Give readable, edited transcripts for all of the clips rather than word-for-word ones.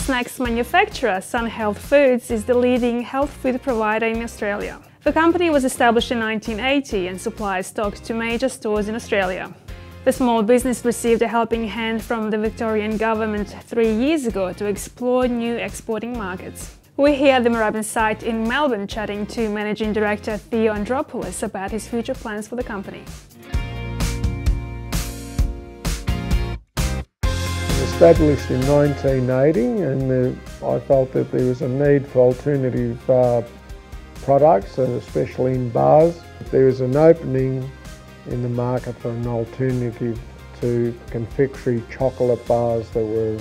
Snacks manufacturer Sun Health Foods is the leading health food provider in Australia. The company was established in 1980 and supplies stock to major stores in Australia. The small business received a helping hand from the Victorian government 3 years ago to explore new exporting markets. We're here at the Moorabbin site in Melbourne chatting to Managing Director Theo Andropoulos about his future plans for the company. Established in 1980, and I felt that there was a need for alternative products, especially in bars. There was an opening in the market for an alternative to confectionery chocolate bars that were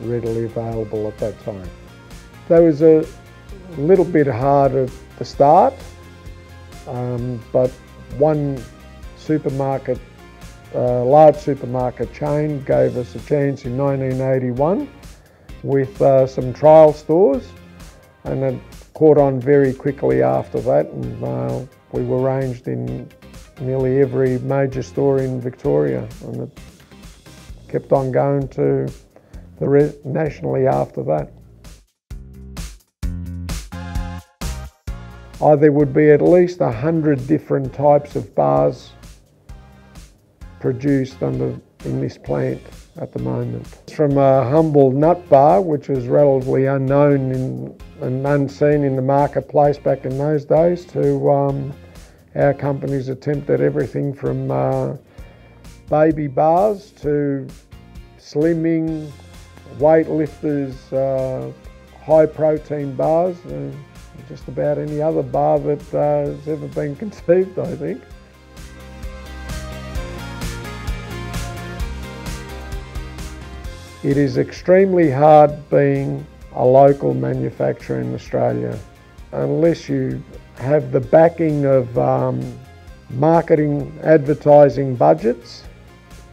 readily available at that time. That was a little bit hard at the start, but one supermarket, large supermarket chain, gave us a chance in 1981 with some trial stores, and it caught on very quickly after that, and we were ranged in nearly every major store in Victoria, and it kept on going to the nationally after that. There would be at least 100 different types of bars produced in this plant at the moment. From a humble nut bar, which was relatively unknown and unseen in the marketplace back in those days, to our company's attempt at everything from baby bars to slimming, weightlifters, high protein bars, just about any other bar that has ever been conceived, I think. It is extremely hard being a local manufacturer in Australia. Unless you have the backing of marketing, advertising budgets,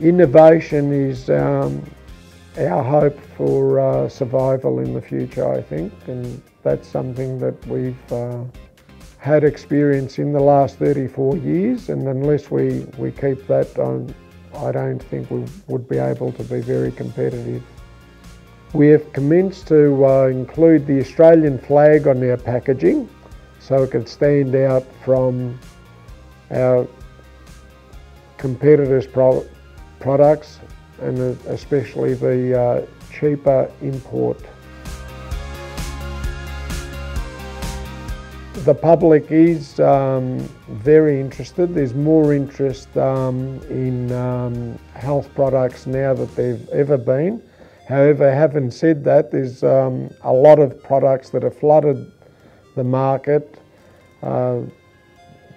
innovation is our hope for survival in the future, I think, and that's something that we've had experience in the last 34 years, and unless we keep that on, I don't think we would be able to be very competitive. We have commenced to include the Australian flag on our packaging so it can stand out from our competitors' products, and especially the cheaper import. The public is very interested. There's more interest in health products now than there've ever been. However, having said that, there's a lot of products that have flooded the market,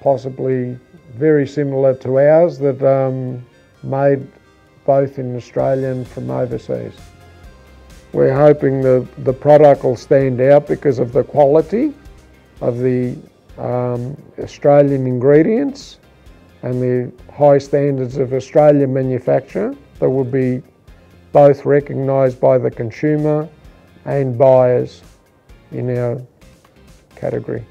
possibly very similar to ours, that made both in Australia and from overseas. We're hoping that the product will stand out because of the quality of the Australian ingredients and the high standards of Australian manufacture that will be both recognised by the consumer and buyers in our category.